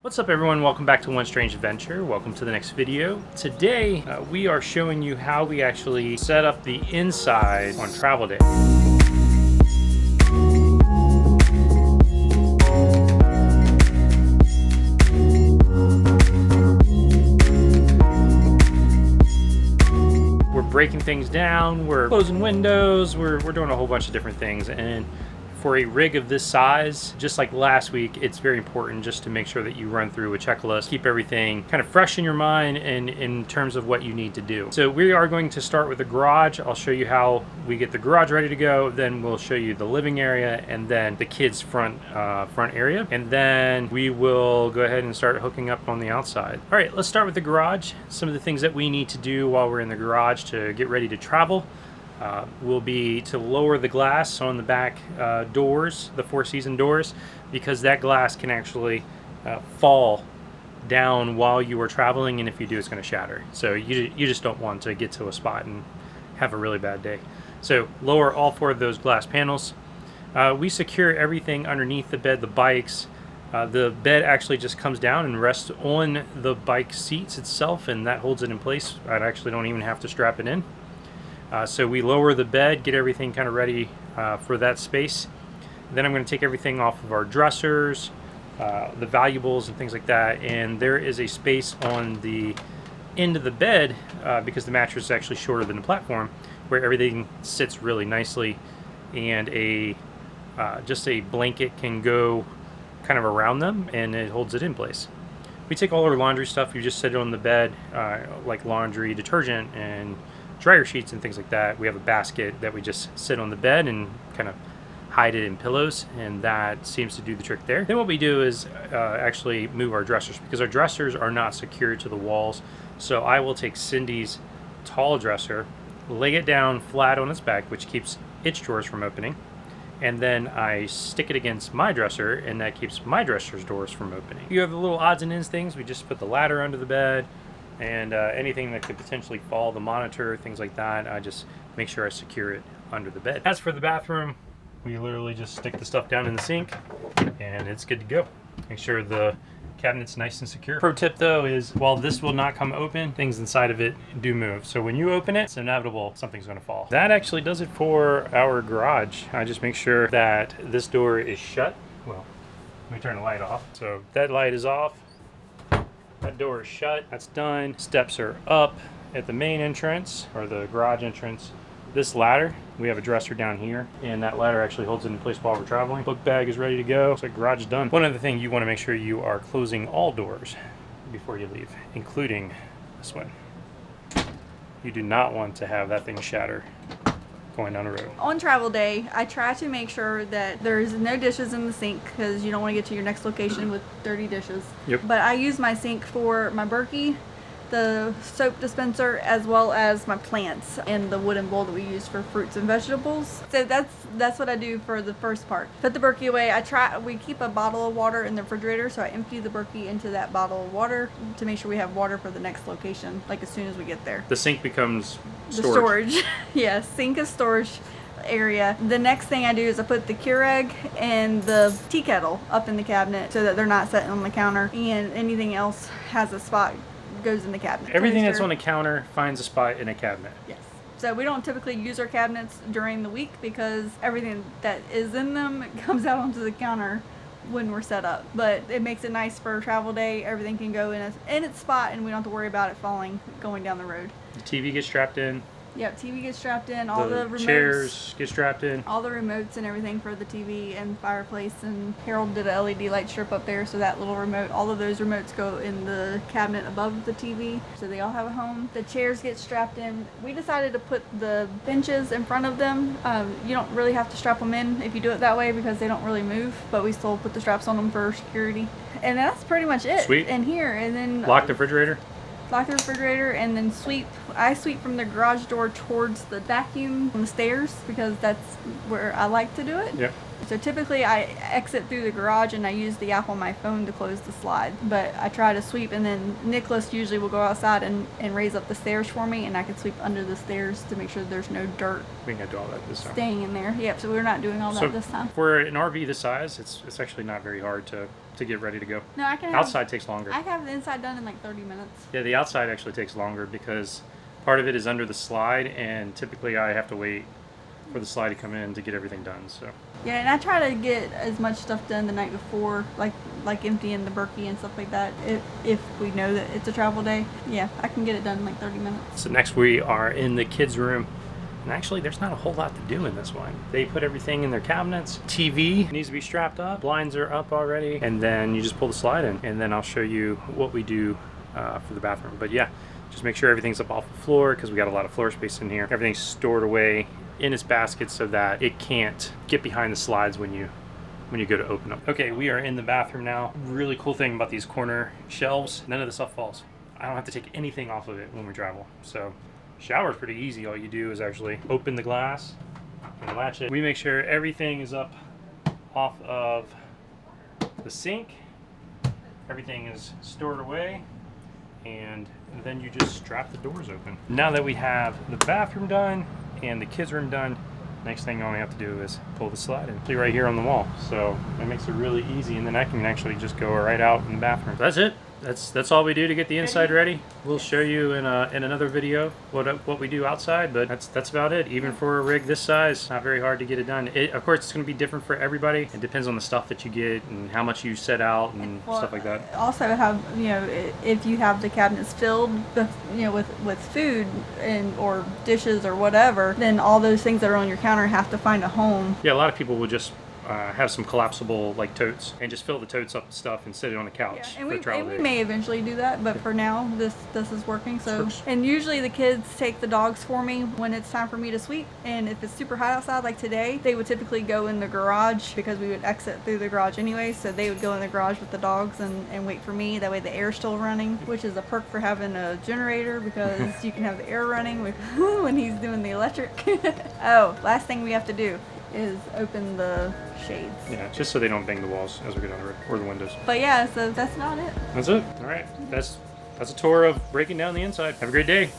What's up everyone, welcome back to One Strange Adventure. Welcome to the next video. Today we are showing you how we actually set up the inside on travel day. We're breaking things down, we're closing windows, we're doing a whole bunch of different things, and for a rig of this size, just like last week, it's very important just to make sure that you run through a checklist, keep everything kind of fresh in your mind and in terms of what you need to do. So we are going to start with the garage. I'll show you how we get the garage ready to go, then we'll show you the living area and then the kids' front area, and then we will go ahead and start hooking up on the outside. All right, let's start with the garage. Some of the things that we need to do while we're in the garage to get ready to travel will be to lower the glass on the back doors, the four-season doors, because that glass can actually fall down while you are traveling, and if you do, it's going to shatter. So you just don't want to get to a spot and have a really bad day. So lower all four of those glass panels. We secure everything underneath the bed, the bikes. The bed actually just comes down and rests on the bike seats itself, and that holds it in place. I actually don't even have to strap it in. So we lower the bed, get everything kind of ready for that space. Then I'm going to take everything off of our dressers, the valuables and things like that, and there is a space on the end of the bed because the mattress is actually shorter than the platform, where everything sits really nicely, and just a blanket can go kind of around them and it holds it in place. We take all our laundry stuff, you just set it on the bed, like laundry, detergent, and dryer sheets and things like that. We have a basket that we just sit on the bed and kind of hide it in pillows, and that seems to do the trick there. Then what we do is actually move our dressers, because our dressers are not secured to the walls. So I will take Cindy's tall dresser, lay it down flat on its back, which keeps its drawers from opening, and then I stick it against my dresser, and that keeps my dresser's doors from opening. You have the little odds and ends things. We just put the ladder under the bed, and anything that could potentially fall, the monitor, things like that, I just make sure I secure it under the bed. As for the bathroom, we literally just stick the stuff down in the sink and it's good to go. Make sure the cabinet's nice and secure. Pro tip though is, while this will not come open, things inside of it do move. So when you open it, it's inevitable something's gonna fall. That actually does it for our garage. I just make sure that this door is shut. Well, let me turn the light off. So that light is off. That door is shut. That's done. Steps are up at the main entrance, or the garage entrance. This ladder, we have a dresser down here, and that ladder actually holds it in place while we're traveling. Book bag is ready to go. So garage is done. One other thing, you want to make sure you are closing all doors before you leave, including this one. You do not want to have that thing shatter going down the road. On travel day, I try to make sure that there's no dishes in the sink, because you don't want to get to your next location with dirty dishes. Yep. But I use my sink for my Berkey, the soap dispenser, as well as my plants, and the wooden bowl that we use for fruits and vegetables. So that's what I do for the first part. Put the Berkey away. We keep a bottle of water in the refrigerator, so I empty the Berkey into that bottle of water to make sure we have water for the next location, like as soon as we get there. The sink becomes storage. The storage. Yeah, sink is storage area. The next thing I do is I put the Keurig and the tea kettle up in the cabinet so that they're not sitting on the counter, and anything else has a spot goes in the cabinet. Everything that's on a counter finds a spot in a cabinet. Yes. So we don't typically use our cabinets during the week, because everything that is in them comes out onto the counter when we're set up. But it makes it nice for travel day. Everything can go in its spot, and we don't have to worry about it falling going down the road. The TV gets strapped in. Yep, TV gets strapped in, all the remotes. Chairs get strapped in. All the remotes and everything for the TV and fireplace, and Harold did a LED light strip up there, so that little remote, all of those remotes go in the cabinet above the TV, so they all have a home. The chairs get strapped in. We decided to put the benches in front of them. You don't really have to strap them in if you do it that way, because they don't really move, but we still put the straps on them for security. And that's pretty much it. Sweet. In here, and then Lock the refrigerator. Lock the refrigerator, and then I sweep from the garage door towards the vacuum on the stairs, because that's where I like to do it. Yep. So typically I exit through the garage and I use the app on my phone to close the slide. But I try to sweep, and then Nicholas usually will go outside and raise up the stairs for me, and I can sweep under the stairs to make sure there's no dirt We can do all that this time. staying in there. Yep, so we're not doing all that this time. For an RV this size, it's actually not very hard to get ready to go. No, I can Outside takes longer. I can have the inside done in like 30 minutes. Yeah, the outside actually takes longer because part of it is under the slide, and typically I have to wait for the slide to come in to get everything done. So Yeah, and I try to get as much stuff done the night before, like emptying the Berkey and stuff like that. If we know that it's a travel day, yeah, I can get it done in like 30 minutes. So next we are in the kids' room. And actually, there's not a whole lot to do in this one. They put everything in their cabinets. TV needs to be strapped up. Blinds are up already. And then you just pull the slide in. And then I'll show you what we do for the bathroom. But yeah, just make sure everything's up off the floor because we got a lot of floor space in here. Everything's stored away in its basket so that it can't get behind the slides when you go to open them. Okay, we are in the bathroom now. Really cool thing about these corner shelves, none of the stuff falls. I don't have to take anything off of it when we travel. So shower's pretty easy. All you do is actually open the glass and latch it. We make sure everything is up off of the sink. Everything is stored away, and then you just strap the doors open. Now that we have the bathroom done and the kids' room done, next thing all we have to do is pull the slide in. See right here on the wall. So that makes it really easy, and then I can actually just go right out in the bathroom. That's it. That's all we do to get the inside ready. We'll show you in another video what we do outside, but that's about it. Even for a rig this size, not very hard to get it done. Of course, it's going to be different for everybody. It depends on the stuff that you get and how much you set out and stuff like that. Also, have if you have the cabinets filled with food or dishes or whatever, then all those things that are on your counter have to find a home. Yeah, a lot of people will just have some collapsible like totes and just fill the totes up with stuff and sit it on the couch. Yeah, and we may eventually do that, but for now this is working. So, and usually the kids take the dogs for me when it's time for me to sweep, and if it's super hot outside like today, they would typically go in the garage because we would exit through the garage anyway, so they would go in the garage with the dogs and wait for me. That way the air's still running, which is a perk for having a generator because you can have the air running when he's doing the electric. Oh, last thing we have to do is open the shades. Yeah, just so they don't bang the walls as we go down the road, or the windows. But yeah, so that's about it. That's it. All right. That's a tour of breaking down the inside. Have a great day.